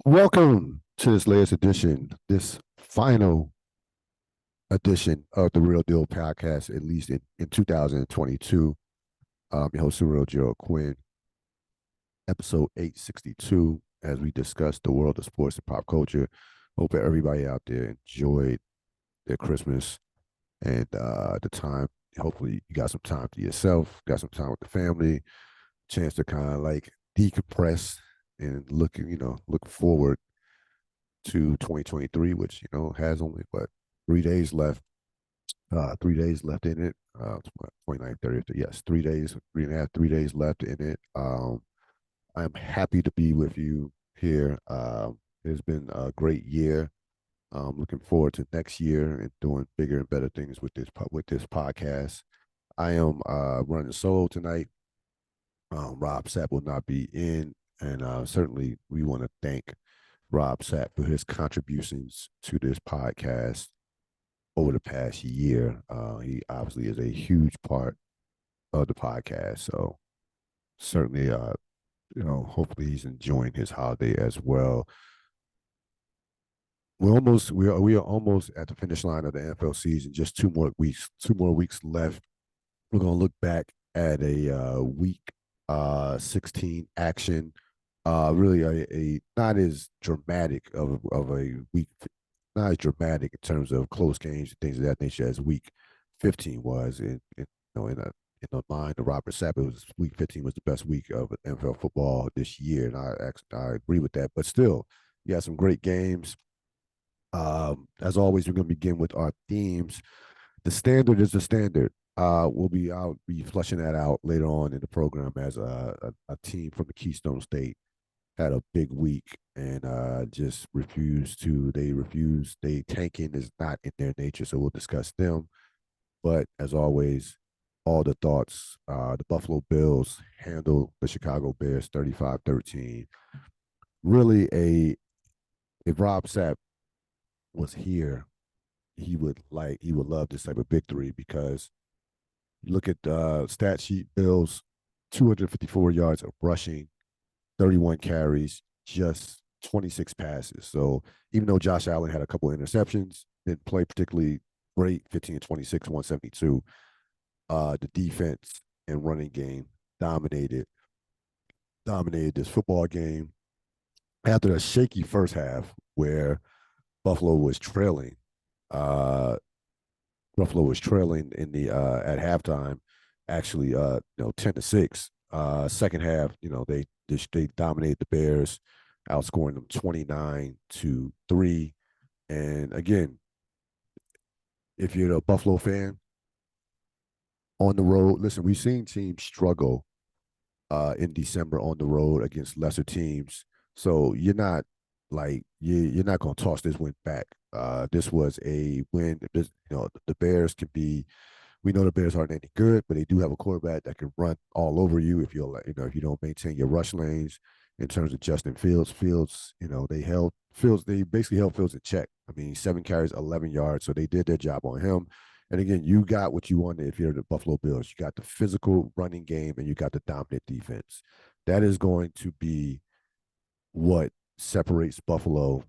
Welcome to this latest edition, this final edition of the Real Deal Podcast, at least in 2022. Your host, Cyril Gerald-Quinn, episode 862, as we discuss the world of sports and pop culture. Hope that everybody out there enjoyed their Christmas and the time. Hopefully, you got some time to yourself, got some time with the family, chance to kind of like decompress and look forward to 2023, which has only what 3 days left. 3 days left in it. 29th, 30th. Yes, 3 days, 3.5, 3 days left in it. I'm happy to be with you here. It's been a great year. Looking forward to next year and doing bigger and better things with this podcast. I am running solo tonight. Rob Sapp will not be in, and certainly we want to thank Rob Sapp for his contributions to this podcast over the past year. He obviously is a huge part of the podcast. So certainly, hopefully he's enjoying his holiday as well. We are almost at the finish line of the NFL season. Just 2 more weeks left. We're gonna look back at a week 16 action. Really a not as dramatic of a week, not as dramatic in terms of close games and things of that nature as week 15 was. In the mind of Robert Sapp, it was week 15 was the best week of NFL football this year, and I agree with that. But still, you had some great games. As always, we're going to begin with our themes. The standard is the standard. I'll be fleshing that out later on in the program as a team from the Keystone State had a big week and just they tanking is not in their nature, so we'll discuss them. But as always, all the thoughts, the Buffalo Bills handle the Chicago Bears 35-13. Really if Rob Sapp was here, he would love this type of victory because you look at the stat sheet. Bills 254 yards of rushing, 31 carries, just 26 passes. So even though Josh Allen had a couple of interceptions, didn't play particularly great, 15-26, 172. The defense and running game dominated this football game. After a shaky first half where Buffalo was trailing, uh, in the at halftime, actually, 10-6. Second half, they dominated the Bears, outscoring them 29-3. And again, if you're a Buffalo fan on the road, listen, we've seen teams struggle in December on the road against lesser teams. So you're not going to toss this win back. This was a win. The Bears can be. We know the Bears aren't any good, but they do have a quarterback that can run all over you if you don't maintain your rush lanes. In terms of Justin Fields, they basically held Fields in check. I mean, 7 carries, 11 yards, so they did their job on him. And again, you got what you wanted if you're the Buffalo Bills. You got the physical running game and you got the dominant defense. That is going to be what separates Buffalo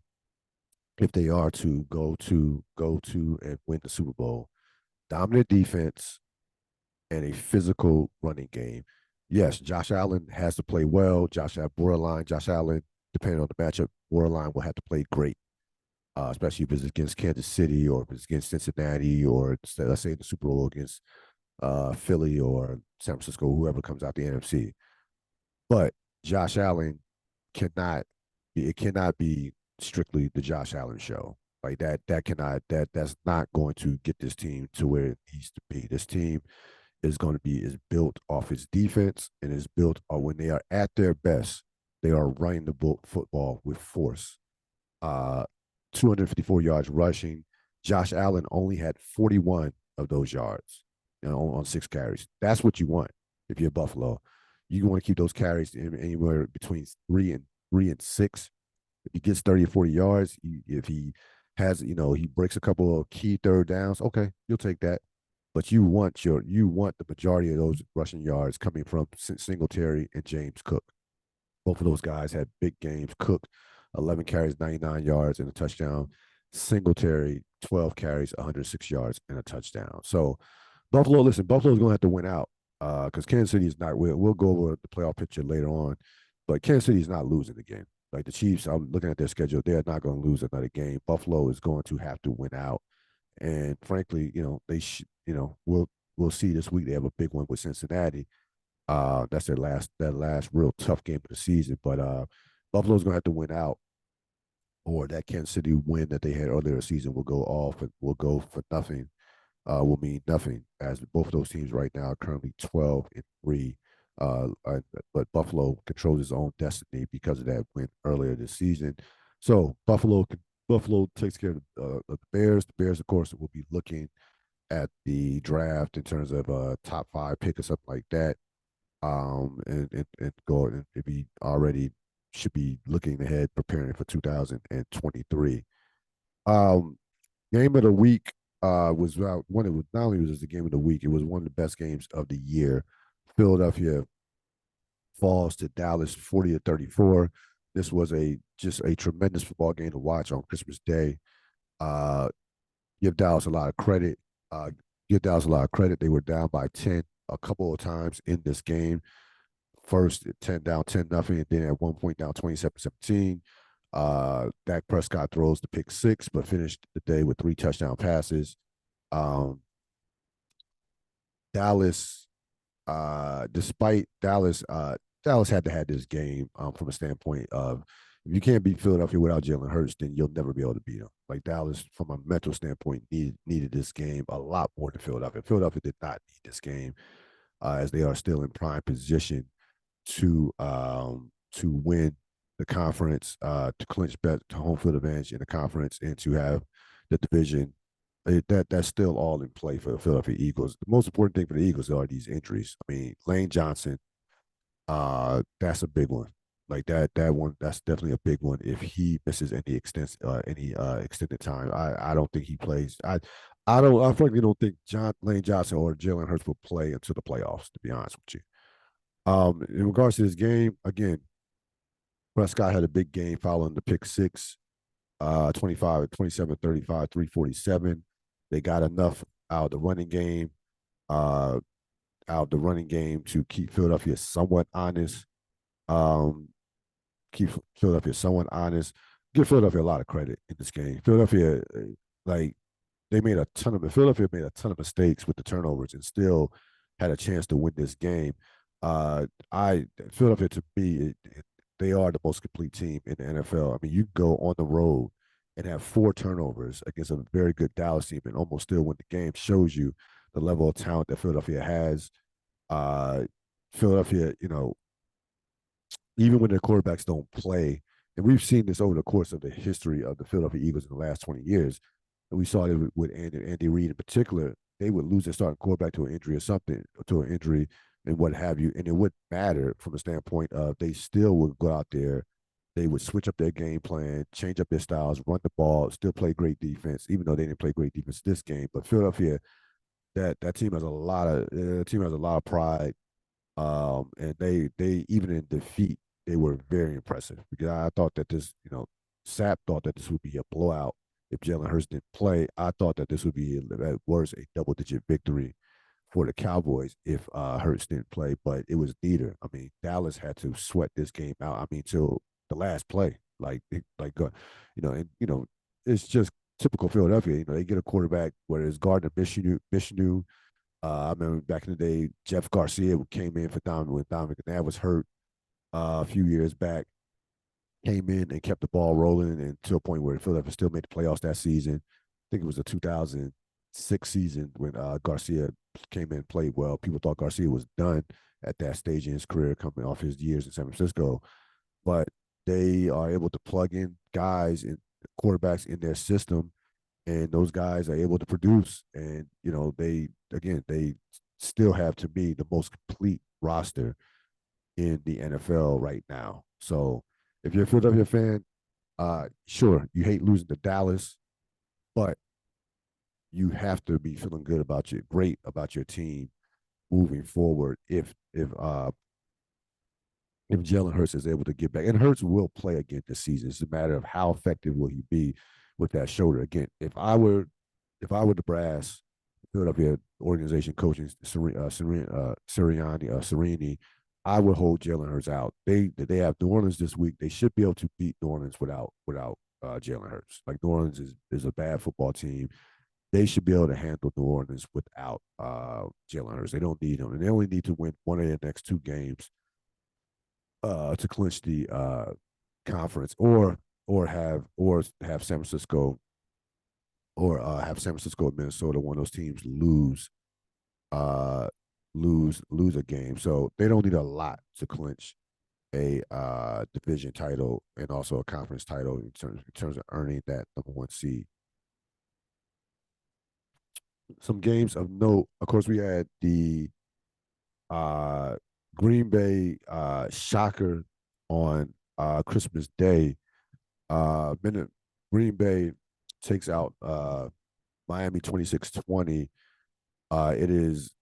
if they are to go to and win the Super Bowl. Dominant defense and a physical running game. Yes, Josh Allen has to play well. Josh Allen, depending on the matchup, borderline will have to play great, especially if it's against Kansas City or if it's against Cincinnati or let's say the Super Bowl against Philly or San Francisco, whoever comes out the NFC. But Josh Allen cannot it cannot be strictly the Josh Allen show. Like that's not going to get this team to where it needs to be. This team is built off its defense and is built when they are at their best, they are running the football with force. 254 yards rushing. Josh Allen only had 41 of those yards, on 6 carries. That's what you want if you're Buffalo. You want to keep those carries anywhere between 3 and 6. If he gets 30 or 40 yards, if he has, he breaks a couple of key third downs, okay, you'll take that. But you want the majority of those rushing yards coming from Singletary and James Cook. Both of those guys had big games. Cook 11 carries, 99 yards, and a touchdown. Singletary, 12 carries, 106 yards, and a touchdown. So Buffalo, listen, Buffalo's going to have to win out because Kansas City is not. We'll go over the playoff picture later on, but Kansas City is not losing the game. Like the Chiefs, I'm looking at their schedule. They are not going to lose another game. Buffalo is going to have to win out, and frankly, we'll see this week. They have a big one with Cincinnati. That's their last real tough game of the season. But Buffalo's going to have to win out, or that Kansas City win that they had earlier this season will go off and will go for nothing. Will mean nothing, as both of those teams right now are currently 12-3. But Buffalo controls its own destiny because of that win earlier this season. So Buffalo takes care of the Bears. The Bears, of course, will be looking at the draft in terms of a top 5 pick or something like that. And go and be already should be looking ahead, preparing for 2023. Game of the week was one. It was not only was it the game of the week, it was one of the best games of the year. Philadelphia falls to Dallas 40-34. This was just a tremendous football game to watch on Christmas Day. Give Dallas a lot of credit. They were down by 10 a couple of times in this game. First, down 10-0, and then at one point down 27-17. Dak Prescott throws the pick 6, but finished the day with 3 touchdown passes. Dallas, despite Dallas had to have this game from a standpoint of, if you can't beat Philadelphia without Jalen Hurts, then you'll never be able to beat them. Like Dallas, from a mental standpoint, needed this game a lot more than Philadelphia. Philadelphia did not need this game, as they are still in prime position to win the conference, to clinch home field advantage in the conference, and to have the division. That's still all in play for the Philadelphia Eagles. The most important thing for the Eagles are these injuries. I mean, Lane Johnson, that's a big one. Like that one, that's definitely a big one. If he misses any extended time, I don't think he plays. I frankly don't think Lane Johnson or Jalen Hurts will play until the playoffs, to be honest with you. In regards to this game, again, Prescott had a big game following the pick 6, 25, 27, 35, 347. They got enough out of the running game, to keep Philadelphia somewhat honest. Keep Philadelphia somewhat honest. Give Philadelphia a lot of credit in this game. Philadelphia, like, Philadelphia made a ton of mistakes with the turnovers and still had a chance to win this game. Philadelphia, to me, they are the most complete team in the NFL. I mean, you go on the road and have 4 turnovers against a very good Dallas team and almost still win the game. Shows you the level of talent that Philadelphia has. Philadelphia, even when their quarterbacks don't play, and we've seen this over the course of the history of the Philadelphia Eagles in the last 20 years, and we saw it with Andy Reid in particular. They would lose their starting quarterback to an injury or something, and what have you, and it wouldn't matter from the standpoint of they still would go out there. They would switch up their game plan, change up their styles, run the ball, still play great defense, even though they didn't play great defense this game. But Philadelphia, that team has a lot of pride, and they even in defeat, they were very impressive, because I thought that this, Sapp thought that this would be a blowout if Jalen Hurts didn't play. I thought that this would be at worst a double-digit victory for the Cowboys if Hurts didn't play, but it was neither. I mean, Dallas had to sweat this game out. I mean, till the last play, it's just typical Philadelphia. They get a quarterback, whether it's Gardner Minshew. I remember back in the day, Jeff Garcia came in for when Dominic McNabb was hurt a few years back. Came in and kept the ball rolling, and to a point where Philadelphia still made the playoffs that season. I think it was the 2006 season when Garcia came in and played well. People thought Garcia was done at that stage in his career, coming off his years in San Francisco. But they are able to plug in guys and quarterbacks in their system, and those guys are able to produce. And they still have, to me, the most complete roster in the NFL right now. So if you're a Philadelphia fan, sure, you hate losing to Dallas, but you have to be feeling great about your team moving forward. If if Jalen Hurts is able to get back. And Hurts will play again this season. It's a matter of how effective will he be with that shoulder. Again, if I were the brass Philadelphia organization coaching Sirianni, I would hold Jalen Hurts out. They have New Orleans this week. They should be able to beat New Orleans without Jalen Hurts. Like New Orleans is a bad football team. They should be able to handle New Orleans without Jalen Hurts. They don't need him, and they only need to win one of their next two games to clinch the conference, or have San Francisco have San Francisco and Minnesota, one of those teams uh, lose a game. So they don't need a lot to clinch a division title and also a conference title in terms of earning that number one seed. Some games of note, of course, we had the uh, Green Bay shocker on Christmas Day. Green Bay takes out Miami 26-20. It is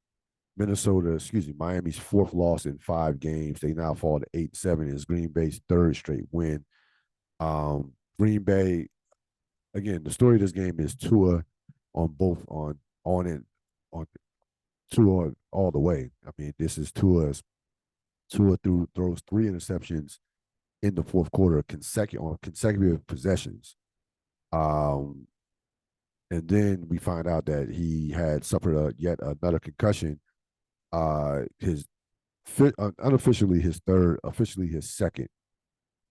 Miami's fourth loss in 5 games. They now fall to 8-7. It's Green Bay's third straight win. Green Bay, again, the story of this game is Tua on both on it on Tua all the way. I mean, this is Tua throws 3 interceptions in the fourth quarter consecutive possessions. Um, and then we find out that he had suffered yet another concussion. His unofficially his third, officially his second.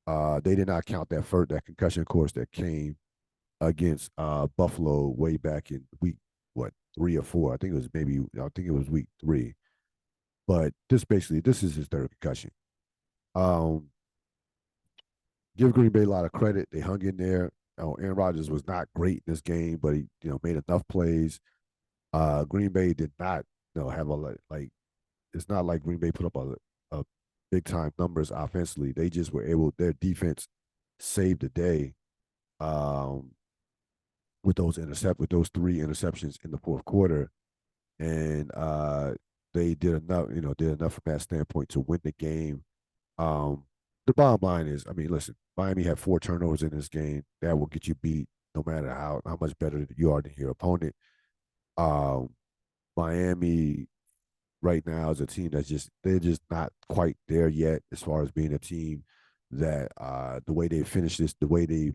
They did not count that concussion, of course, that came against Buffalo way back in week 3 or 4. I think it was week 3. But this is his third concussion. Um, give Green Bay a lot of credit. They hung in there. Aaron Rodgers was not great in this game, but he made enough plays. Green Bay did not have like it's not like Green Bay put up a big time numbers offensively. They just were able. Their defense saved the day with those 3 interceptions in the fourth quarter, and they did enough from that standpoint to win the game. The bottom line is, I mean, listen, Miami had 4 turnovers in this game. That will get you beat no matter how much better you are than your opponent. Um, Miami right now is a team they're just not quite there yet as far as being a team that the way they finished this, the way they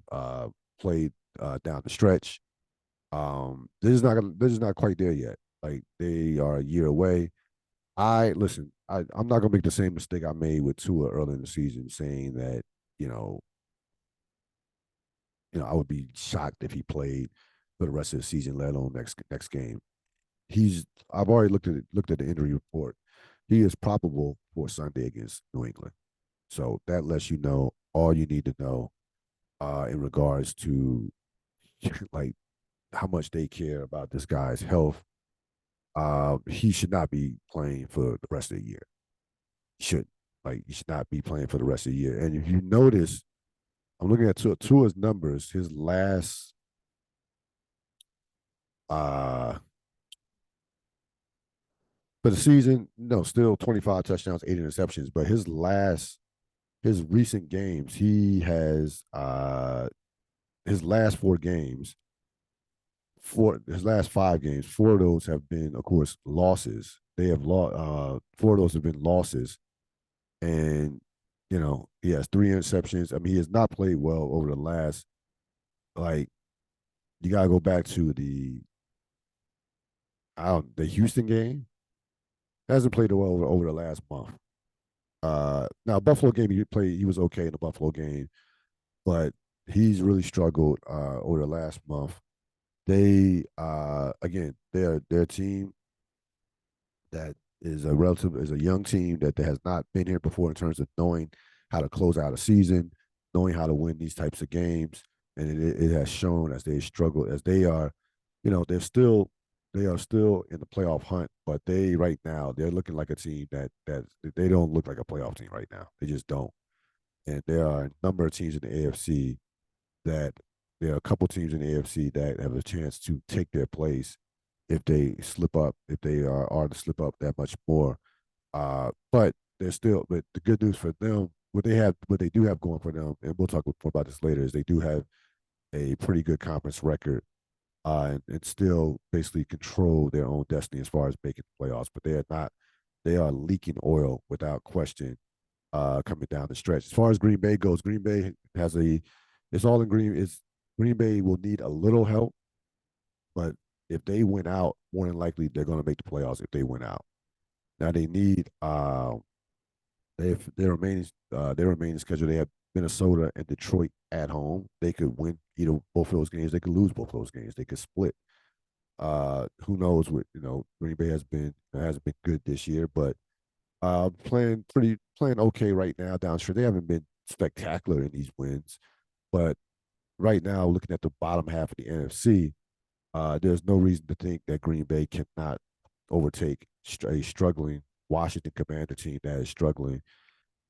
played down the stretch, they're just not quite there yet. Like they are a year away. I'm not gonna make the same mistake I made with Tua early in the season, saying that you know, I would be shocked if he played for the rest of the season, let alone next game. I've already looked at the injury report. He is probable for Sunday against New England. So that lets you know all you need to know in regards to like how much they care about this guy's health. He should not be playing for the rest of the year. He should not be playing for the rest of the year. And if you notice, I'm looking at Tua's numbers. His last for the season, no, still 25 touchdowns, 8 interceptions. But his recent games, he has his last 4 games, his last 5 games, 4 of those have been, of course, losses. They have lost 4 of those have been losses. And he has 3 interceptions. I mean, he has not played well over the last, like, you gotta go back to the Houston game. Hasn't played well over the last month. Now Buffalo game he was okay in the Buffalo game, but he's really struggled over the last month. They again, they're a team that is a young team that has not been here before in terms of knowing how to close out a season, knowing how to win these types of games, and it has shown as they struggle, as they are, they are still in the playoff hunt, but right now they're looking like a team that they don't look like a playoff team right now. They just don't. And there are a number of teams in the AFC that there are a couple teams in the AFC that have a chance to take their place if they slip up, if they are to slip up that much more. But they're still. But the good news for them, what they do have going for them, and we'll talk more about this later, is they do have a pretty good conference record, and still basically control their own destiny as far as making the playoffs. But they are not. They are leaking oil without question, coming down the stretch. As far as Green Bay goes, Green Bay has a. It's all in Green. It's Green Bay will need a little help, but if they win out, more than likely they're going to make the playoffs if they win out. Now they need they have their remaining schedule. They have Minnesota and Detroit at home. They could win either both of those games. They could lose both of those games. They could split. Who knows what Green Bay hasn't been good this year, but playing okay right now downstream. They haven't been spectacular in these wins, but right now, looking at the bottom half of the NFC, there's no reason to think that Green Bay cannot overtake a struggling Washington Commander team that is struggling,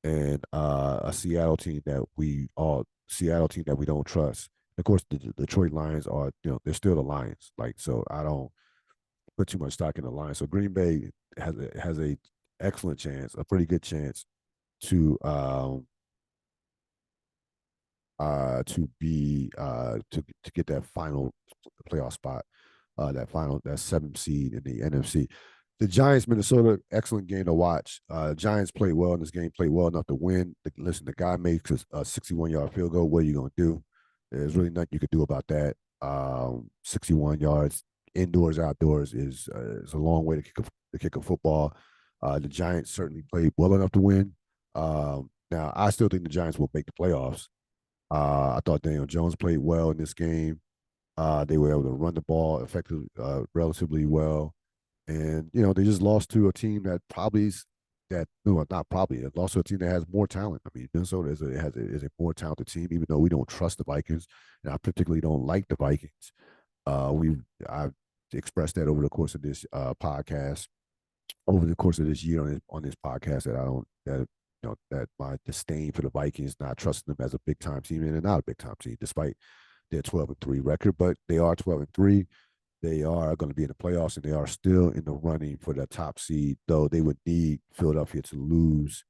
and a Seattle team that we don't trust. Of course, the Detroit Lions are they're still the Lions. Like, so I don't put too much stock in the Lions. So Green Bay has a excellent chance, a pretty good chance to to get that final playoff spot, that seventh seed in the NFC. The Giants, Minnesota, excellent game to watch. Giants played well in this game, played well enough to win. Listen, the guy makes a 61-yard field goal. What are you gonna do? There's really nothing you could do about that. 61 yards, indoors, outdoors is a long way to kick a football. The Giants certainly played well enough to win. Now, I still think the Giants will make the playoffs. I thought Daniel Jones played well in this game. They were able to run the ball effectively, relatively well, and they just lost to a team that not probably, it lost to a team that has more talent. I mean, Minnesota is a more talented team, even though we don't trust the Vikings, and I particularly don't like the Vikings. I've expressed that over the course of this podcast, over the course of this year on this podcast, that I don't that my disdain for the Vikings, not trusting them as a big time team, and they're not a big time team despite their 12-3 record, but they are 12-3. They are going to be in the playoffs, and they are still in the running for the top seed, though they would need Philadelphia to lose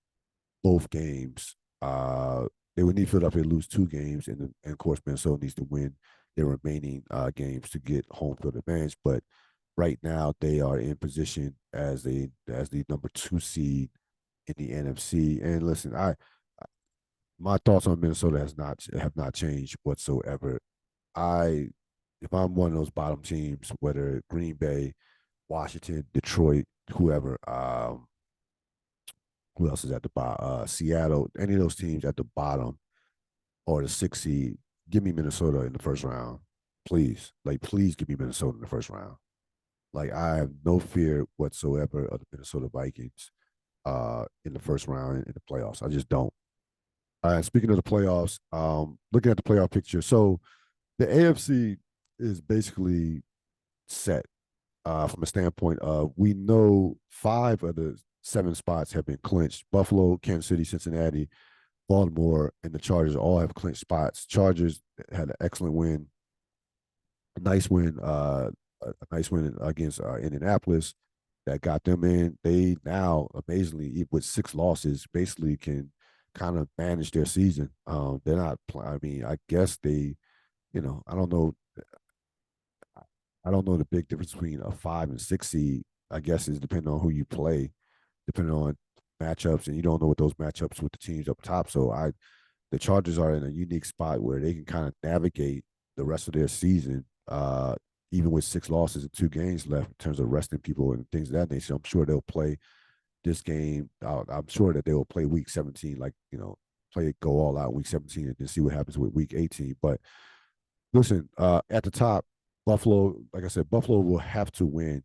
both games. They would need Philadelphia to lose 2 games, and of course, Minnesota needs to win their remaining games to get home field advantage. But right now, they are in position as the number 2 seed in the NFC. And listen, my thoughts on Minnesota have not changed whatsoever. If I'm one of those bottom teams, whether Green Bay, Washington, Detroit, whoever, who else is at the bottom? Seattle, any of those teams at the bottom or the 6th seed, give me Minnesota in the first round, please. Like, please give me Minnesota in the first round. Like, I have no fear whatsoever of the Minnesota Vikings in the first round in the playoffs. I just don't. Speaking of the playoffs, looking at the playoff picture, so the AFC is basically set from a standpoint of, we know 5 of the 7 spots have been clinched. Buffalo, Kansas City, Cincinnati, Baltimore, and the Chargers all have clinched spots. Chargers had an excellent win, a nice win against Indianapolis that got them in. They now, amazingly, with 6 losses, basically can kind of manage their season. They're not. I mean, I guess they, I don't know. I don't know the big difference between a 5 and 6 seed. I guess is depending on who you play, depending on matchups, and you don't know what those matchups with the teams up top. So the Chargers are in a unique spot where they can kind of navigate the rest of their season, even with 6 losses and 2 games left in terms of resting people and things of that nature. I'm sure they'll play this game. I'm sure that they will play week 17, like, go all out week 17 and then see what happens with week 18. But listen, at the top, Buffalo, like I said, Buffalo will have to win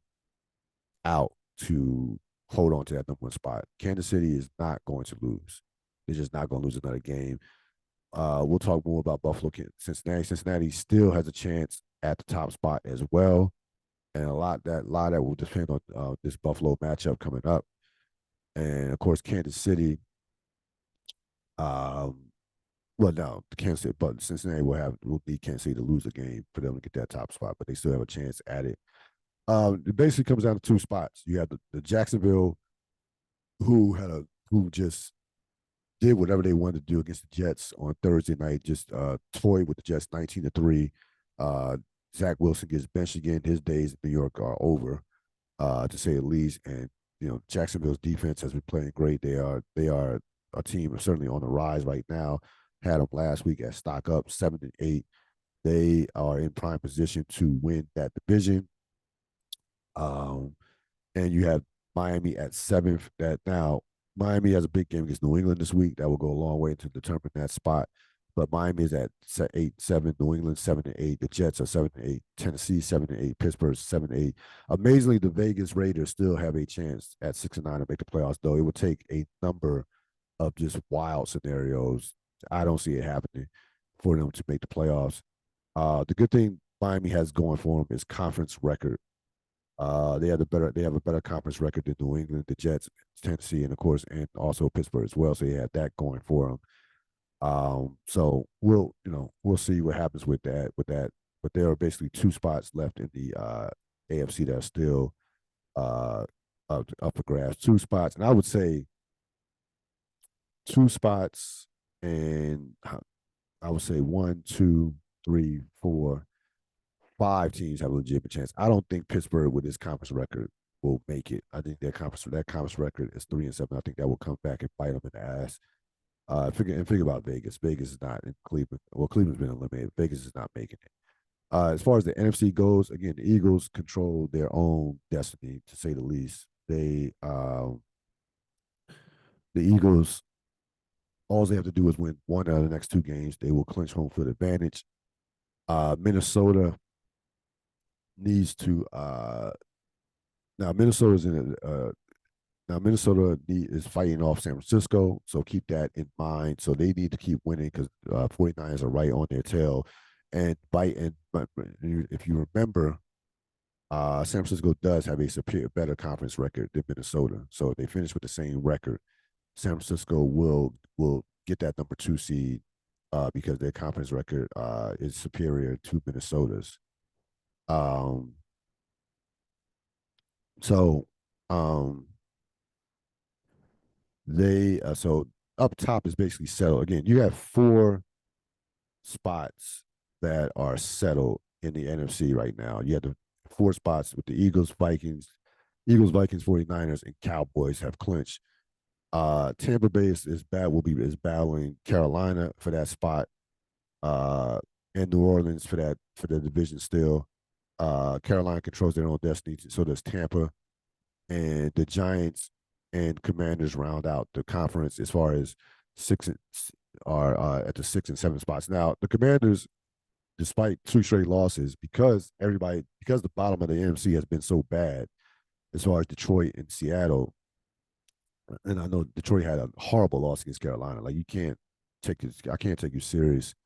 out to hold on to that number 1 spot. Kansas City is not going to lose. They're just not going to lose another game. We'll talk more about Buffalo, Cincinnati. Cincinnati still has a chance at the top spot as well, and a lot that will depend on this Buffalo matchup coming up. And of course, Kansas City. Well, no, but Cincinnati will need Kansas City to lose a game for them to get that top spot, but they still have a chance at it. It basically comes down to 2 spots. You have the Jacksonville, who had a who just did whatever they wanted to do against the Jets on Thursday night. Just toyed with the Jets 19-3. Zach Wilson gets benched again. His days in New York are over, to say the least. And Jacksonville's defense has been playing great. They are a team certainly on the rise right now. Had them last week at stock up 7-8. They are in prime position to win that division. And you have Miami at seventh. That now Miami has a big game against New England this week. That will go a long way to determine that spot. But Miami is at 8-7. New England 7-8. The Jets are 7-8. Tennessee 7-8. Pittsburgh 7-8. Amazingly, the Vegas Raiders still have a chance at 6-9 to make the playoffs. Though it would take a number of just wild scenarios. I don't see it happening for them to make the playoffs. The good thing Miami has going for them is conference record. They have a better conference record than New England, the Jets, Tennessee, and of course, and also Pittsburgh as well. So they have that going for them. So we'll see what happens with that. But there are basically 2 spots left in the AFC that are still up for grabs. 2 spots, and I would say 2 spots, and I would say 1, 2, 3, 4, 5 teams have a legitimate chance. I don't think Pittsburgh, with his conference record, will make it. I think that conference record is 3-7. I think that will come back and bite them in the ass. Figure about Vegas. Vegas is not in Cleveland. Well, Cleveland's been eliminated. Vegas is not making it. As far as the NFC goes, again, the Eagles control their own destiny, to say the least. The Eagles, all they have to do is win one out of the next 2 games. They will clinch home field advantage. Minnesota needs to now Minnesota's in a now Minnesota is fighting off San Francisco, so keep that in mind. So they need to keep winning because 49ers are right on their tail and biting. But if you remember, San Francisco does have a better conference record than Minnesota. So if they finish with the same record, San Francisco will get that number 2 seed because their conference record is superior to Minnesota's. So they so up top is basically settled. Again, you have 4 spots that are settled in the NFC right now. You have the 4 spots with the Eagles, Vikings, 49ers, and Cowboys have clinched. Tampa Bay is battling Carolina for that spot, and New Orleans for the division still. Carolina controls their own destiny, so does Tampa, and the Giants and Commanders round out the conference as far as are at the 6 and 7 spots. Now the Commanders, despite 2 straight losses, because the bottom of the NFC has been so bad, as far as Detroit and Seattle, and I know Detroit had a horrible loss against Carolina. Like I can't take you serious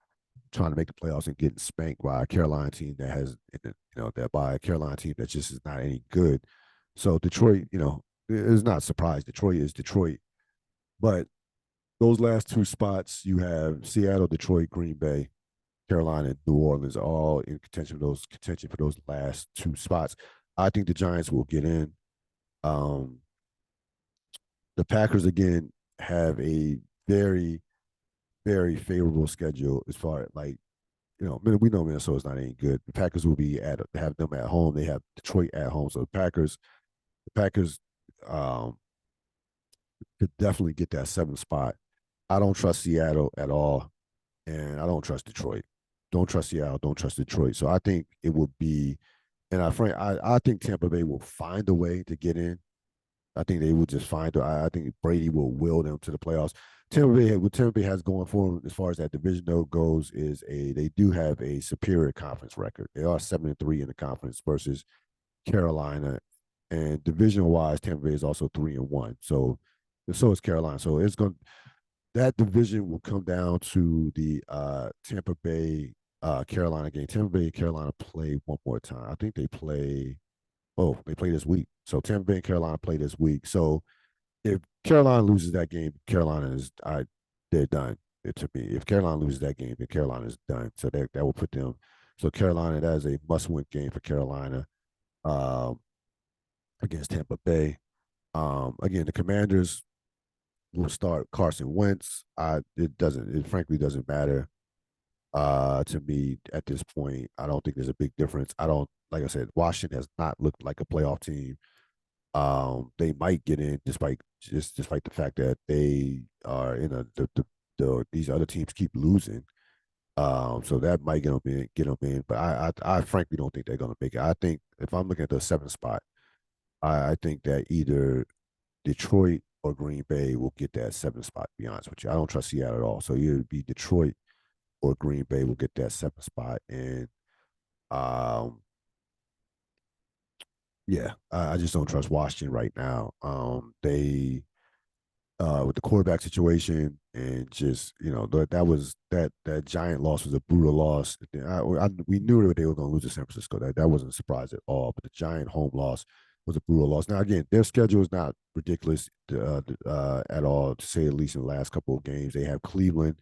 trying to make the playoffs and getting spanked by a Carolina team that has, by a Carolina team that just is not any good. So Detroit, is not a surprise. Detroit is Detroit. But those last 2 spots, you have Seattle, Detroit, Green Bay, Carolina, and New Orleans, all in contention for those last 2 spots. I think the Giants will get in. The Packers, again, have a very, very favorable schedule as far as, we know Minnesota's not any good. The Packers will have them at home. They have Detroit at home. So the Packers could definitely get that 7th spot. I don't trust Seattle at all, and I don't trust Detroit. Don't trust Seattle. Don't trust Detroit. So I think it will be, and I think Tampa Bay will find a way to get in. I think they will just I think Brady will will them to the playoffs. What Tampa Bay has going for them as far as that division goes is they do have a superior conference record. They are 7-3 in the conference versus Carolina, and division wise, Tampa Bay is also 3-1. So is Carolina. So that division will come down to the Tampa Bay Carolina game. Tampa Bay and Carolina play one more time. I think they play this week. So Tampa Bay and Carolina play this week. So if Carolina loses that game, they're done. To me, if Carolina loses that game, then Carolina is done. So that will put them. So Carolina, that is a must-win game for Carolina against Tampa Bay. Again, the Commanders, will start Carson Wentz. It frankly doesn't matter to me at this point. I don't think there's a big difference. I don't like I said, Washington has not looked like a playoff team. They might get in despite the fact that they are in these other teams keep losing. So that might get them in. But I frankly don't think they're gonna make it. I think if I'm looking at the seventh spot, I think that either Detroit or Green Bay will get that seventh spot. To be honest with you, I don't trust Seattle at all. So either it'd be Detroit or Green Bay will get that seventh spot. And um, yeah, I just don't trust Washington right now. They with the quarterback situation and just that giant loss was a brutal loss. We knew that they were going to lose to San Francisco. That wasn't a surprise at all. But the giant home loss was a brutal loss. Now again, their schedule is not ridiculous at all, to say at least in the last couple of games. They have Cleveland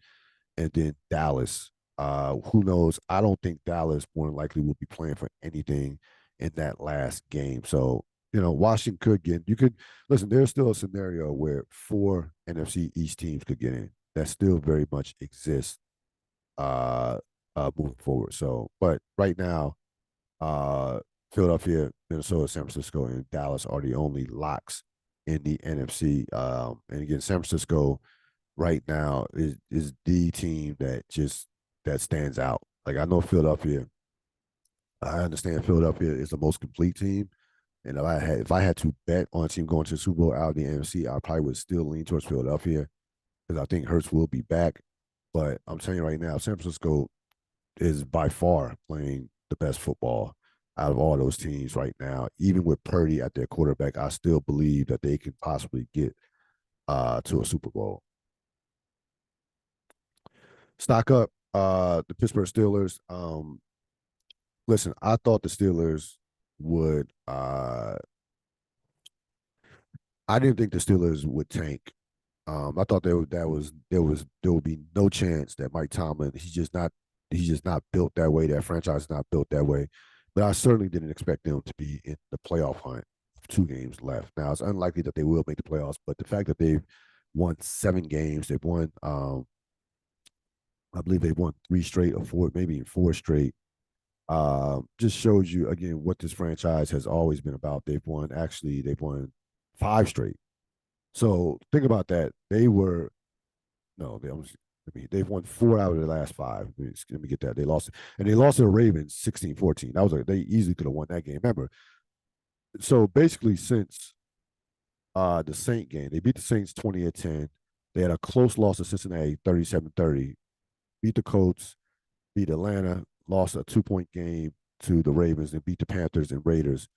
and then Dallas. Who knows? I don't think Dallas more than likely will be playing for anything in that last game. So, Washington could get. You could listen. There's still a scenario where 4 NFC East teams could get in. That still very much exists moving forward. So, but right now, uh, Philadelphia, Minnesota, San Francisco, and Dallas are the only locks in the NFC. And again, San Francisco right now is the team that stands out. Like I know Philadelphia, I understand Philadelphia is the most complete team. And if I had to bet on a team going to the Super Bowl out of the NFC, I probably would still lean towards Philadelphia because I think Hurts will be back. But I'm telling you right now, San Francisco is by far playing the best football out of all those teams right now. Even with Purdy at their quarterback, I still believe that they can possibly get to a Super Bowl. Stock up. The Pittsburgh Steelers. Listen, I thought the Steelers would. I didn't think the Steelers would tank. I thought there would be no chance that Mike Tomlin. He's just not built that way. That franchise is not built that way. But I certainly didn't expect them to be in the playoff hunt with 2 games left. Now it's unlikely that they will make the playoffs, but the fact that they've won 7 games, they've won. I believe they've won 3 straight or 4, maybe 4 straight. Just shows you again what this franchise has always been about. They've won 5 straight. So think about that. They were no, they almost. I mean, they've won 4 out of the last 5. Let me get that. They lost to the Ravens 16-14. They easily could have won that game. Remember, so basically since the Saint game, they beat the Saints 20-10. They had a close loss to Cincinnati 37-30. Beat the Colts, beat Atlanta, lost a 2-point game to the Ravens, and beat the Panthers and Raiders.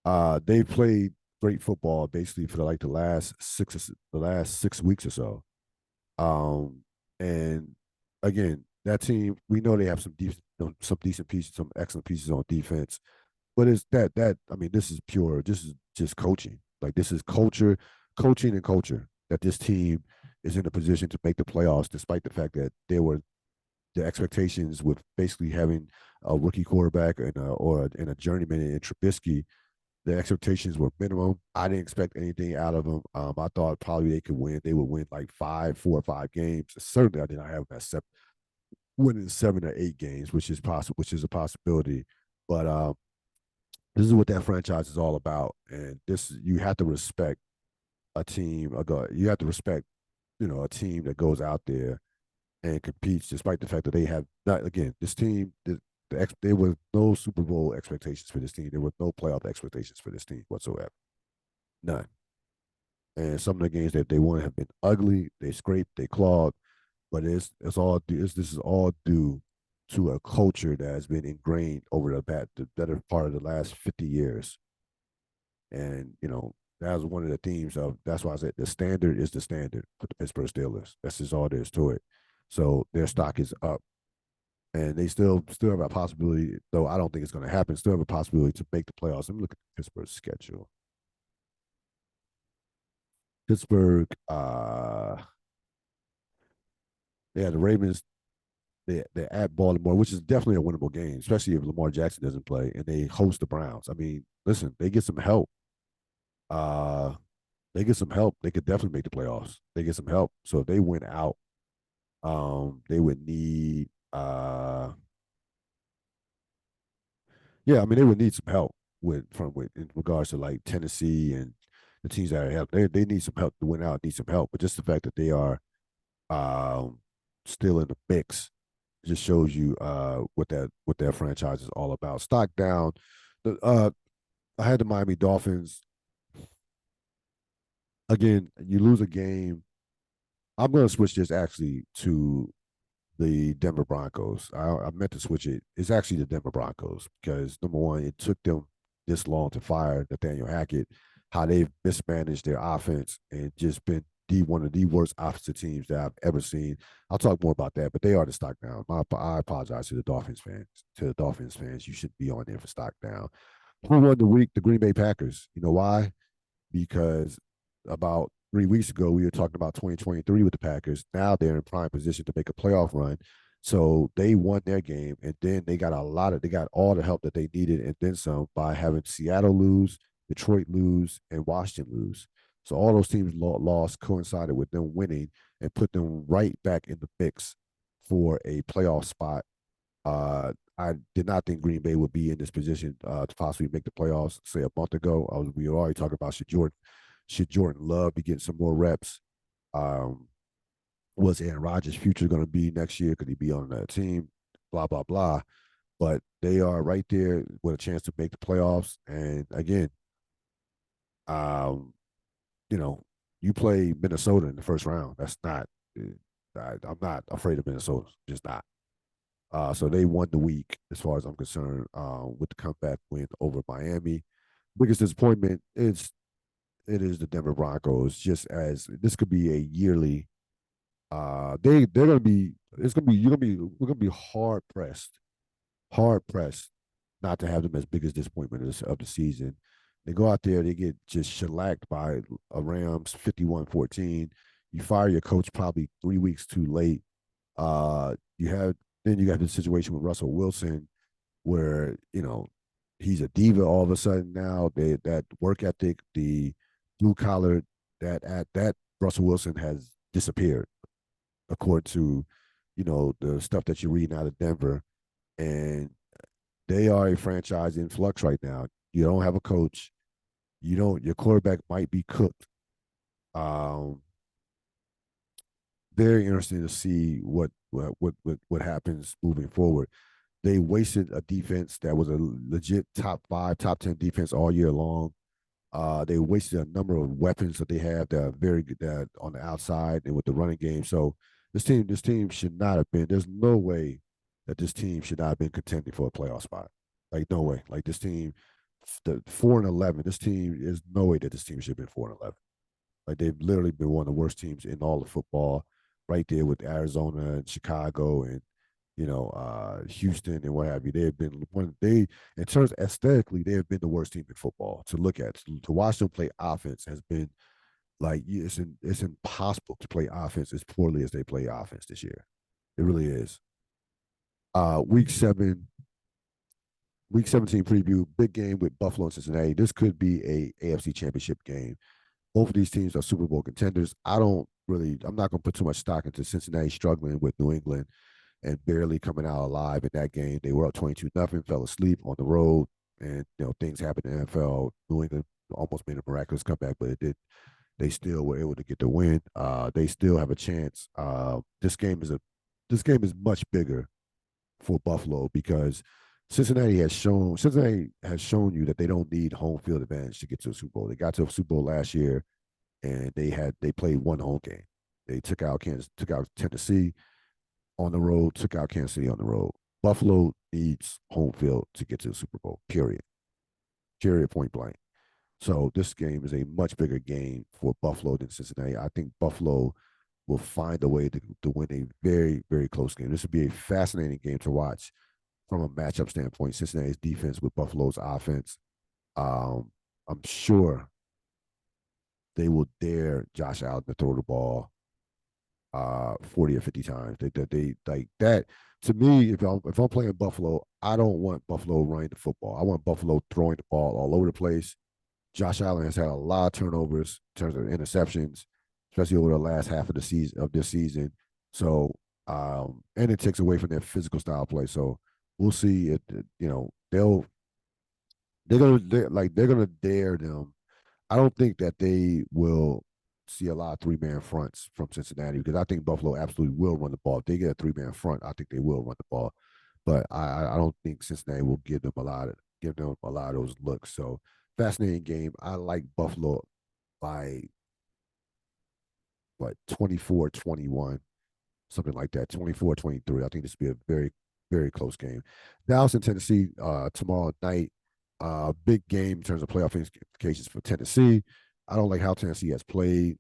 They played great football basically for the last 6 weeks or so. And again, that team, we know they have some decent pieces, some excellent pieces on defense. But it's that I mean, this is just coaching. Like this is coaching and culture that this team is in a position to make the playoffs, despite the fact that the expectations with basically having a rookie quarterback and a journeyman in Trubisky. The expectations were minimum. I didn't expect anything out of them. I thought probably they could win. They would win like 4 or 5 games. Certainly, I did not have them at winning 7 or 8 games, which is possible, which is a possibility. But this is what that franchise is all about, and this you have to respect a team. You have to respect, a team that goes out there and competes, despite the fact that they have not. Again, this team, there were no Super Bowl expectations for this team. There were no playoff expectations for this team whatsoever. None. And some of the games that they won have been ugly. They scraped, they clawed, but this is all due to a culture that has been ingrained over the better part of the last 50 years. And that was one of the themes of. That's why I said the standard is the standard for the Pittsburgh Steelers. That's just all there is to it. So their stock is up, and they still have a possibility, though I don't think it's going to happen. Still have a possibility to make the playoffs. Let me look at Pittsburgh's schedule. Pittsburgh, the Ravens. They're at Baltimore, which is definitely a winnable game, especially if Lamar Jackson doesn't play, and they host the Browns. I mean, listen, they get some help. Uh, they get some help, they could definitely make the playoffs. They get some help. So if they went out, they would need yeah, I mean they would need some help with in regards to like Tennessee and the teams that are help. They need some help to win out, need some help. But just the fact that they are um still in the mix just shows you what that franchise is all about. Stock down. The I had the Miami Dolphins. Again, you lose a game. I'm going to switch this actually to the Denver Broncos. I meant to switch it. It's actually the Denver Broncos because number one, it took them this long to fire Nathaniel Hackett. How they've mismanaged their offense and just been one of the worst offensive teams that I've ever seen. I'll talk more about that, but they are the stock down. I apologize to the Dolphins fans. To the Dolphins fans, you should be on there for stock down. Who won the week? The Green Bay Packers. You know why? Because about 3 weeks ago, we were talking about 2023 with the Packers. Now they're in prime position to make a playoff run. So they won their game, and then they got they got all the help that they needed, and then some by having Seattle lose, Detroit lose, and Washington lose. So all those teams lost coincided with them winning and put them right back in the mix for a playoff spot. I did not think Green Bay would be in this position to possibly make the playoffs. Say a month ago, we were already talking about should Jordan Love be getting some more reps? Um, was Aaron Rodgers' future going to be next year? Could he be on that team? Blah blah blah. But they are right there with a chance to make the playoffs. And again, um, you know, you play Minnesota in the first round. That's not. I'm not afraid of Minnesota. Just not. So they won the week as far as I'm concerned with the comeback win over Miami. Biggest disappointment is it is the Denver Broncos. Just as this could be a yearly, they're gonna be it's gonna be we're gonna be hard pressed not to have them as biggest disappointment of the season. They go out there, they get just shellacked by a Rams 51-14. You fire your coach probably 3 weeks too late. You have then you got the situation with Russell Wilson where he's a diva all of a sudden now. That work ethic, the blue collar, that Russell Wilson has disappeared according to the stuff that you're reading out of Denver, and they are a franchise in flux right now. You don't have a coach. Your quarterback might be cooked. Um, Very interesting to see what happens moving forward. They wasted a defense that was a legit top 5, top 10 defense all year long. They wasted a number of weapons that they have that are very good that on the outside and with the running game. So this team should not have been. There's no way that this team should not have been contending for a playoff spot. Like no way. Like this team, the 4-11. This team is no way that this team should have been 4-11. Like they've literally been one of the worst teams in all of football, right there with Arizona and Chicago and Houston and what have you. They have been in terms of aesthetically, they have been the worst team in football to look at. To watch them play offense has been like it's impossible to play offense as poorly as they play offense this year. It really is. Week 7, week 17 preview, big game with Buffalo and Cincinnati. This could be a AFC championship game. Both of these teams are Super Bowl contenders. I'm not going to put too much stock into Cincinnati struggling with New England and barely coming out alive in that game. They were up 22-0, fell asleep on the road, and things happen in the NFL. New England almost made a miraculous comeback, but it did. They still were able to get the win. They still have a chance. This game is much bigger for Buffalo because Cincinnati has shown you that they don't need home field advantage to get to a Super Bowl. They got to a Super Bowl last year, and they played one home game. They took out Tennessee on the road, took out Kansas City on the road. Buffalo needs home field to get to the Super Bowl. Period. Point blank. So this game is a much bigger game for Buffalo than Cincinnati. I think Buffalo will find a way to win a very, very close game. This will be a fascinating game to watch from a matchup standpoint. Cincinnati's defense with Buffalo's offense. I'm sure they will dare Josh Allen to throw the ball 40 or 50 times. They like that. To me, if I'm playing Buffalo, I don't want Buffalo running the football. I want Buffalo throwing the ball all over the place, Josh Allen has had a lot of turnovers in terms of interceptions, especially over the last half of the season of this season. So, and it takes away from their physical style play. So we'll see. They're gonna dare them. I don't think that they will see a lot of 3-man fronts from Cincinnati because I think Buffalo absolutely will run the ball. If they get a 3-man front, I think they will run the ball. But I don't think Cincinnati will give them a lot of those looks. So fascinating game. I like Buffalo by what 24-21, something like that. 24-23. I think this will be a very, very close game. Dallas and Tennessee tomorrow night. Big game in terms of playoff implications for Tennessee. I don't like how Tennessee has played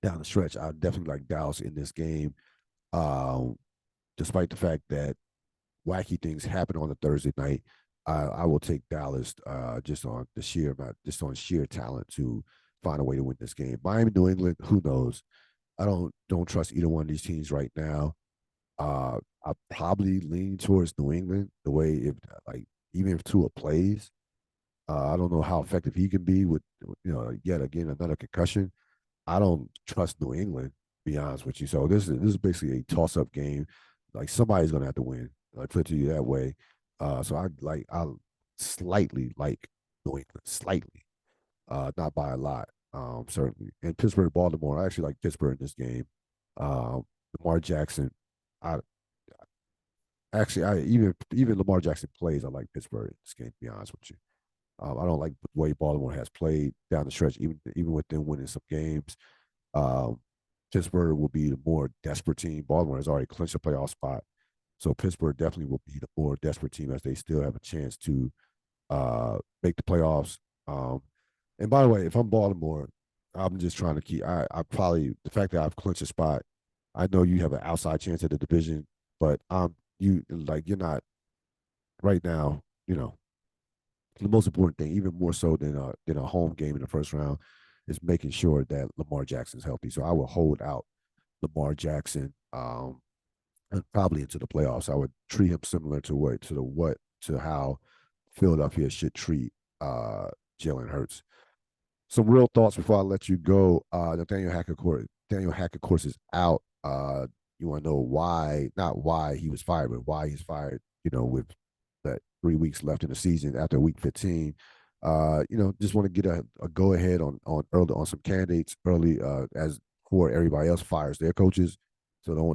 down the stretch. I definitely like Dallas in this game, um, despite the fact that wacky things happen on a Thursday night. I will take Dallas just on sheer talent to find a way to win this game. Miami, New England, who knows? I don't trust either one of these teams right now. I probably lean towards New England the way if like even if Tua plays. I don't know how effective he can be with yet again another concussion. I don't trust New England, to be honest with you. So this is basically a toss up game. Like somebody's gonna have to win. I put it to you that way. So I slightly like New England, slightly, not by a lot, certainly. And Pittsburgh, Baltimore, I actually like Pittsburgh in this game. Lamar Jackson, I I even Lamar Jackson plays. I like Pittsburgh in this game. To be honest with you, I don't like the way Baltimore has played down the stretch, even with them winning some games. Um, Pittsburgh will be the more desperate team. Baltimore has already clinched a playoff spot, so Pittsburgh definitely will be the more desperate team as they still have a chance to make the playoffs. Um, and by the way, if I'm Baltimore, I'm just trying to keep. I probably the fact that I've clinched a spot. I know you have an outside chance at the division, but you're not right now. The most important thing, even more so than a home game in the first round, is making sure that Lamar Jackson's healthy. So I will hold out Lamar Jackson, and probably into the playoffs. I would treat him similar to how Philadelphia should treat Jalen Hurts. Some real thoughts before I let you go. Daniel Hackett, of course, is out. You want to know why? Not why he was fired, but why he's fired. With that 3 weeks left in the season after week 15. Just want to get a go ahead on some candidates early as before everybody else fires their coaches. So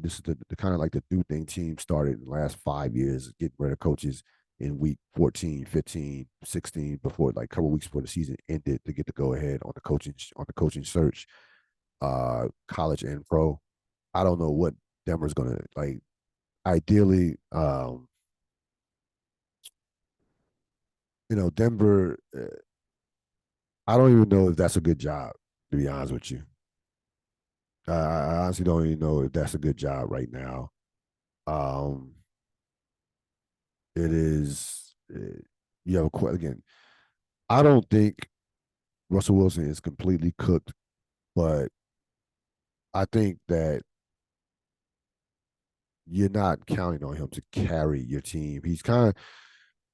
this is the kind of like the new thing team started in the last 5 years, getting rid of coaches in week 14, 15, 16 before like a couple weeks before the season ended to get the go ahead on the coaching search, college and pro. I don't know what Denver's gonna like. Ideally, Denver. I don't even know if that's a good job. To be honest with you, I honestly don't even know if that's a good job right now. Um, it is. You have again. I don't think Russell Wilson is completely cooked, but I think that you're not counting on him to carry your team. He's kind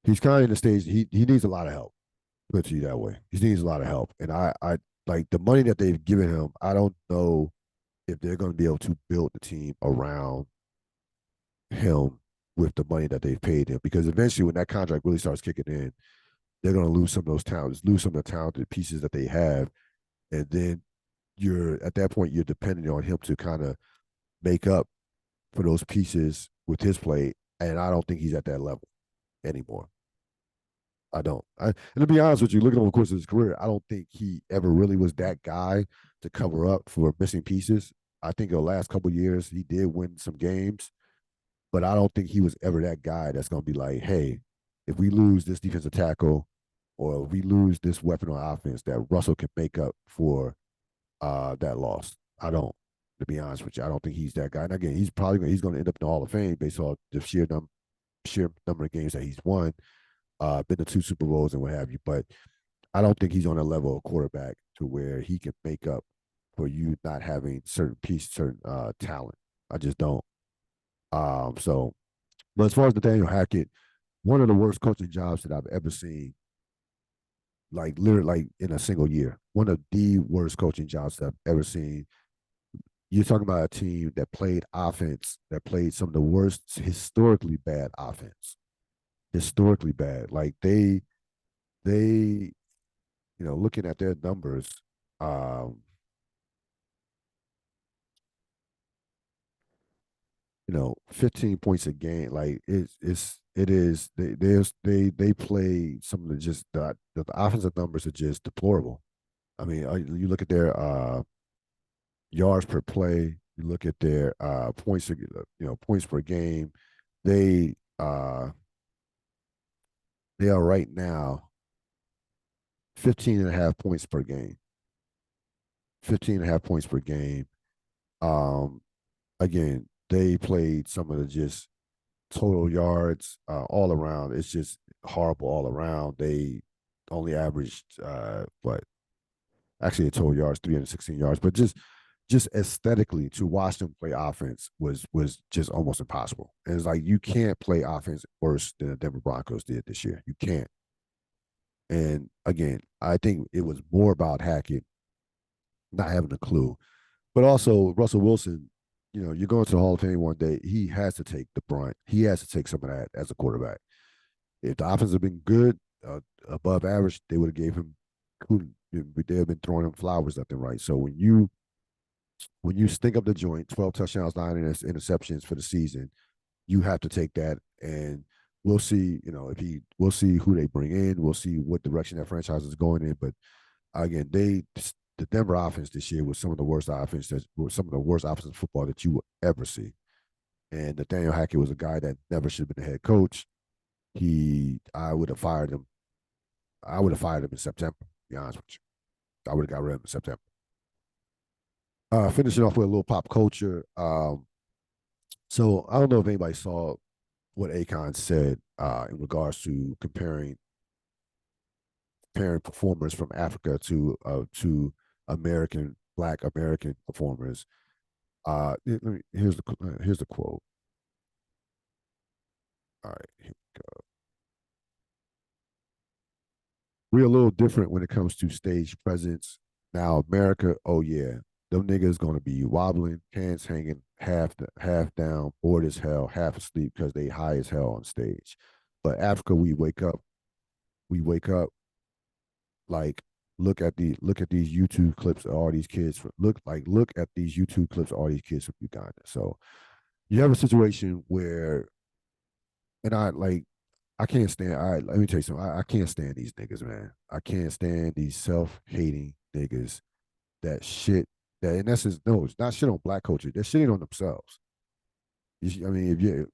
of in the stage. He needs a lot of help. Put it to you that way. He needs a lot of help, and I like the money that they've given him. I don't know if they're going to be able to build the team around him with the money that they've paid him. Because eventually, when that contract really starts kicking in, they're going to lose some of those talents, lose some of the talented pieces that they have, and then you're at that point you're depending on him to kind of make up for those pieces with his play. And I don't think he's at that level anymore. I don't. And to be honest with you, looking over the course of his career, I don't think he ever really was that guy to cover up for missing pieces. I think the last couple of years he did win some games, but I don't think he was ever that guy that's going to be like, hey, if we lose this defensive tackle or if we lose this weapon on offense, that Russell can make up for that loss. I don't. To be honest with you, I don't think he's that guy. And again, he's going to end up in the Hall of Fame based on the sheer number of games that he's won, been to 2 Super Bowls and what have you. But I don't think he's on a level of quarterback to where he can make up for you not having certain talent. I just don't. But as far as Nathaniel Hackett, one of the worst coaching jobs that I've ever seen like literally like in a single year. One of the worst coaching jobs that I've ever seen. You're talking about a team that played offense, that played some of the worst historically bad offense. Historically bad. Like they, looking at their numbers, um, 15 points a game. Like it is they play some of the just the offensive numbers are just deplorable. I mean, you look at their yards per play, you look at their points, points per game. They uh they are right now 15 and a half points per game. 15 and a half points per game. Um Again, they played some of the just total yards all around. It's just horrible all around. They only averaged what actually a total yards 316 yards, but just aesthetically to watch them play offense was just almost impossible. And it's like you can't play offense worse than the Denver Broncos did this year. You can't. And again, I think it was more about Hackett not having a clue, but also Russell Wilson. You're going to the Hall of Fame one day. He has to take the brunt. He has to take some of that as a quarterback. If the offense had been good, above average, they would have gave him. They have been throwing him flowers left and right. So when you stink up the joint, 12 touchdowns, 9 interceptions for the season, you have to take that. And we'll see. We'll see who they bring in. We'll see what direction that franchise is going in. But again, the Denver offense this year was some of the worst offensive football that you will ever see. And Nathaniel Hackett was a guy that never should have been the head coach. I would have fired him. I would have fired him in September. To be honest with you, I would have got rid of him in September. Finishing off with a little pop culture. So I don't know if anybody saw what Akon said in regards to comparing performers from Africa to Black American performers. Here's the quote. All right, here we go. We're a little different when it comes to stage presence. Now, America, oh yeah, them niggas gonna be wobbling, hands hanging, half down, bored as hell, half asleep because they high as hell on stage. But Africa, we wake up like look at these YouTube clips of all these kids look at these YouTube clips of all these kids from Uganda. So you have a situation where, and I can't stand. Let me tell you something. I can't stand these niggas, man. I can't stand these self-hating niggas that shit. That in essence, no, it's not shit on black culture. They're shitting on themselves. I mean,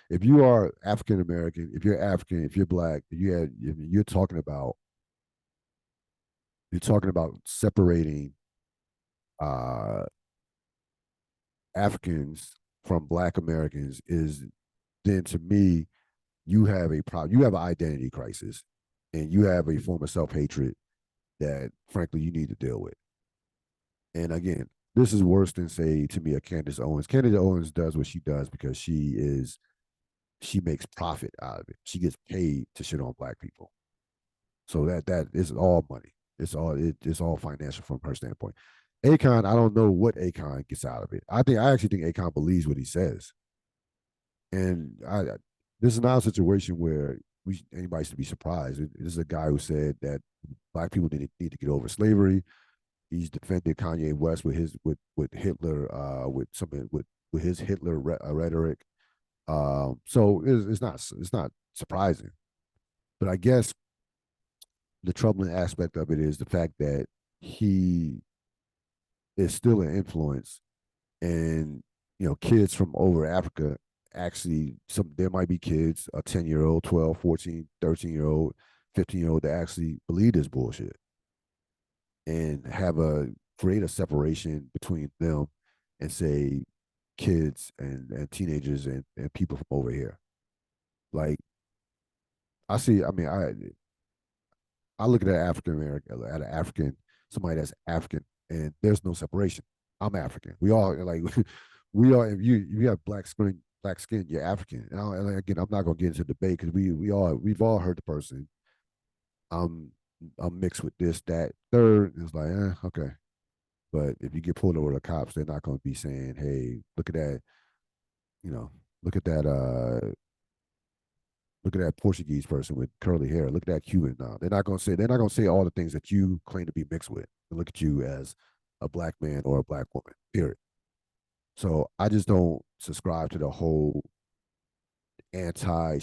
if you are African American, if you're African, if you're black, you're talking about separating uh, Africans from Black Americans is then to me you have a problem. You have an identity crisis, and you have a form of self hatred that, frankly, you need to deal with. And again, this is worse than say to me a Candace Owens. Candace Owens does what she does because she makes profit out of it. She gets paid to shit on black people. So that is all money. It's all financial from her standpoint. Akon, I don't know what Akon gets out of it. I actually think Akon believes what he says. And this is not a situation where anybody should be surprised. This is a guy who said that black people need to get over slavery. He's defended Kanye West with Hitler with his Hitler rhetoric. So it's not surprising. But I guess the troubling aspect of it is the fact that he is still an influence, and kids from over Africa actually there might be kids, a 10-year-old, 12, 14, 13-year-old, 15-year-old that actually believe this bullshit and create a separation between them and say kids and teenagers and people from over here. Like I mean, I look at an African American, at an African, somebody that's African, and there's no separation. I'm African. We all like, we all. If you have black skin, you're African. And again, I'm not gonna get into debate because we've all heard the person. I'm mixed with this, that, third. It's like, okay. But if you get pulled over the cops, they're not going to be saying, "Hey, look at that," you know, look at that, look at that Portuguese person with curly hair. Look at that Cuban. Now they're not going to say. They're not going to say all the things that you claim to be mixed with. They look at you as a black man or a black woman. Period. So I just don't subscribe to the whole anti,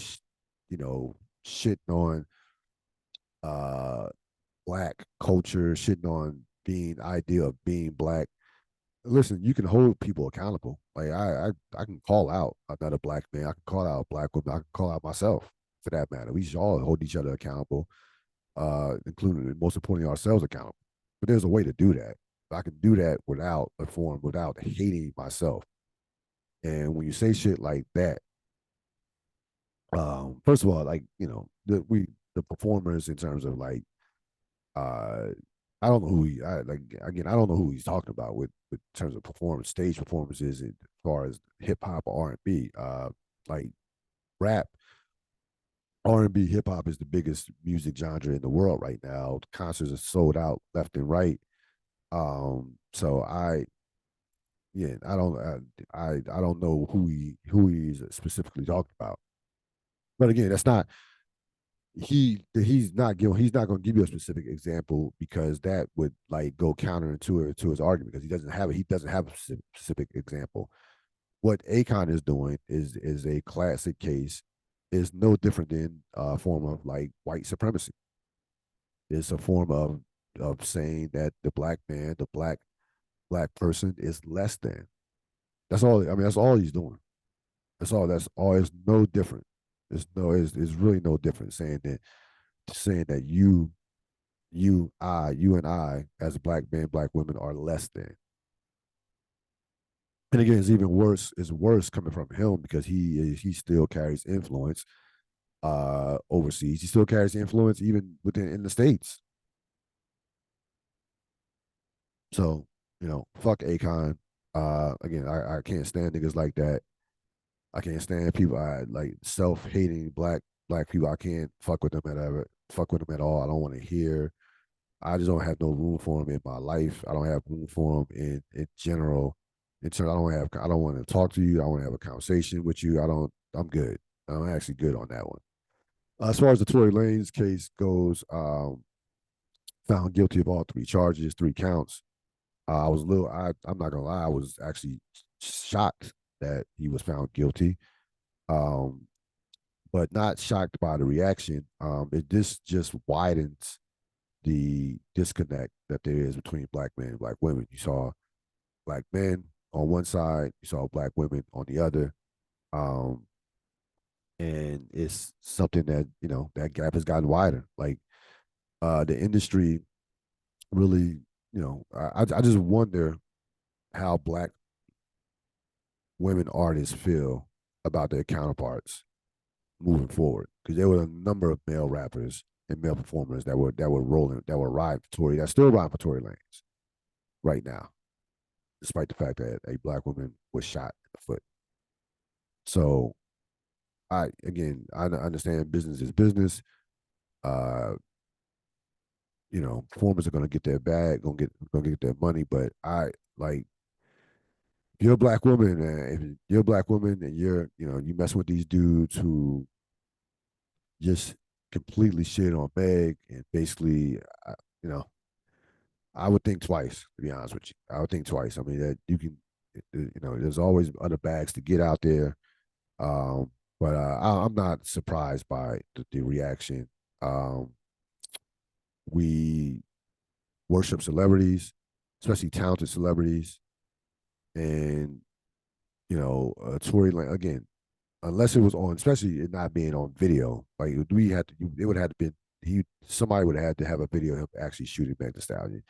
you know, shitting on uh black culture, shitting on being idea of being black. Listen, you can hold people accountable. Like I can call out another black man. I can call out a black woman. I can call out myself for that matter. We should all hold each other accountable, including and most importantly ourselves accountable. But there's a way to do that. I can do that without a form, without hating myself. And when you say shit like that, first of all, like the performers in terms of like uh I don't know who I don't know who he's talking about with terms of performance, stage performances as far as hip hop or R&B. Like rap, R&B, hip hop is the biggest music genre in the world right now. The concerts are sold out left and right. So yeah, I don't know who he's specifically talking about. But again, that's not he's not going to give you a specific example because that would like go counterintuitive to his argument because he doesn't have a specific example. What Akon is doing is a classic case, is no different than a form of like white supremacy. It's a form of saying that the black man, the black person is less than. That's all. I mean, that's all he's doing. That's all. That's all. It's no different. It's really no different saying that you and I, as black men, black women, are less than. And again, it's even worse. It's worse coming from him because he still carries influence overseas. He still carries influence even within in the states. So fuck Akon. Again, I can't stand niggas like that. I can't stand people I like self-hating black people. I can't fuck with them fuck with them at all. I don't want to hear. I just don't have no room for him in my life. I don't have room for him in general. In turn, I don't want to talk to you. I want to have a conversation with you. I'm good. I'm actually good on that one. As far as the Tory Lanez case goes, found guilty of all three charges, three counts. I was a little. I'm not gonna lie. I was actually shocked that he was found guilty, um, but not shocked by the reaction. This just widens the disconnect that there is between black men and black women. You saw black men on one side, you saw black women on the other. Um, and it's something that, that gap has gotten wider. Like the industry really, I just wonder how black women artists feel about their counterparts moving forward. Because there were a number of male rappers and male performers that were rolling, that were riding for Tory, that still riding for Tory Lanez right now, despite the fact that a black woman was shot in the foot. So I understand business is business. Uh, performers are gonna get their bag, gonna get their money, but I like if you're a black woman, if you're a black woman and you mess with these dudes who just completely shit on Meg and basically, you know, I would think twice, to be honest with you. I would think twice. I mean, that you can, there's always other bags to get out there. But I'm not surprised by the reaction. Um, we worship celebrities, especially talented celebrities, and Tory Lane again. Unless it was on, especially it not being on video, like we had to, it would have to been somebody would have had to have a video of him actually shooting Meg Thee Stallion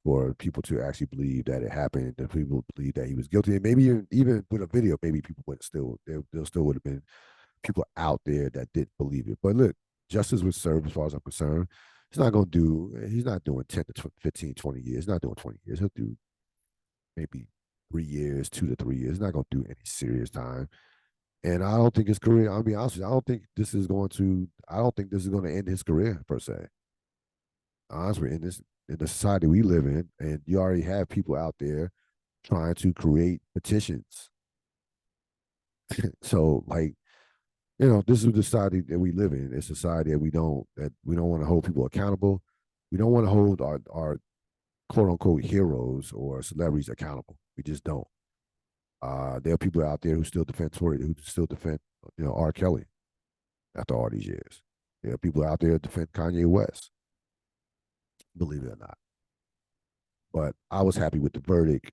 for people to actually believe that it happened, and people believe that he was guilty. And maybe even with a video, maybe people would there still would have been people out there that didn't believe it. But look, justice was served as far as I'm concerned. He's not doing 10 to 15, 20 years. He's not doing 20 years. He'll do maybe 3 years, 2 to 3 years. He's not going to do any serious time. And I don't think his career, I'll be honest with you, I don't think this is going to end his career per se. honestly, in the society we live in, and you already have people out there trying to create petitions. So like, this is the society that we live in. It's a society that we don't want to hold people accountable. We don't want to hold our quote unquote heroes or celebrities accountable. We just don't. There are people out there who still defend, R. Kelly after all these years. There are people out there who defend Kanye West, believe it or not. But I was happy with the verdict.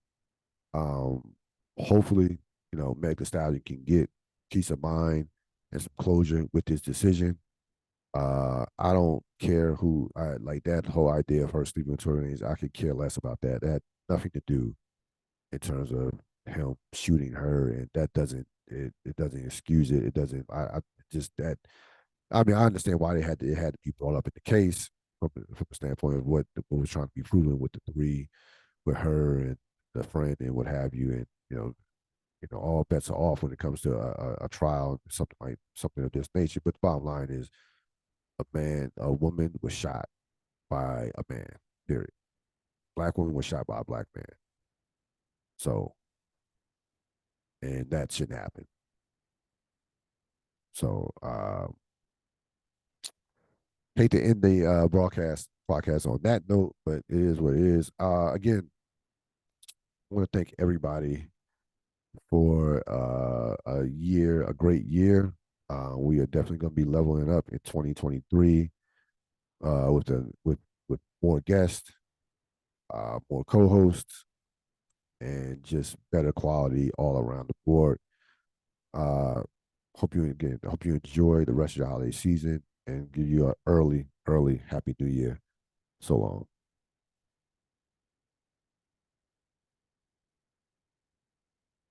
Um, Hopefully, Meg Thee Stallion can get peace of mind and some closure with this decision. I don't care who I like that whole idea of her sleeping with Tory Lanez. I could care less about that. That had nothing to do in terms of him shooting her, and that it doesn't excuse it. It doesn't. I just that. I mean, I understand why it had to be brought up in the case from a standpoint of what was trying to be proven with the three, with her and the friend and what have you, and all bets are off when it comes to a trial, something of this nature. But the bottom line is, a woman was shot by a man. Period. Black woman was shot by a black man. So, and that shouldn't happen. So, hate to end the podcast on that note, but it is what it is. Again, I want to thank everybody for a great year. We are definitely going to be leveling up in 2023 with more guests, more co-hosts, and just better quality all around the board. Uh, hope you enjoy the rest of your holiday season and give you an early happy new year. So long.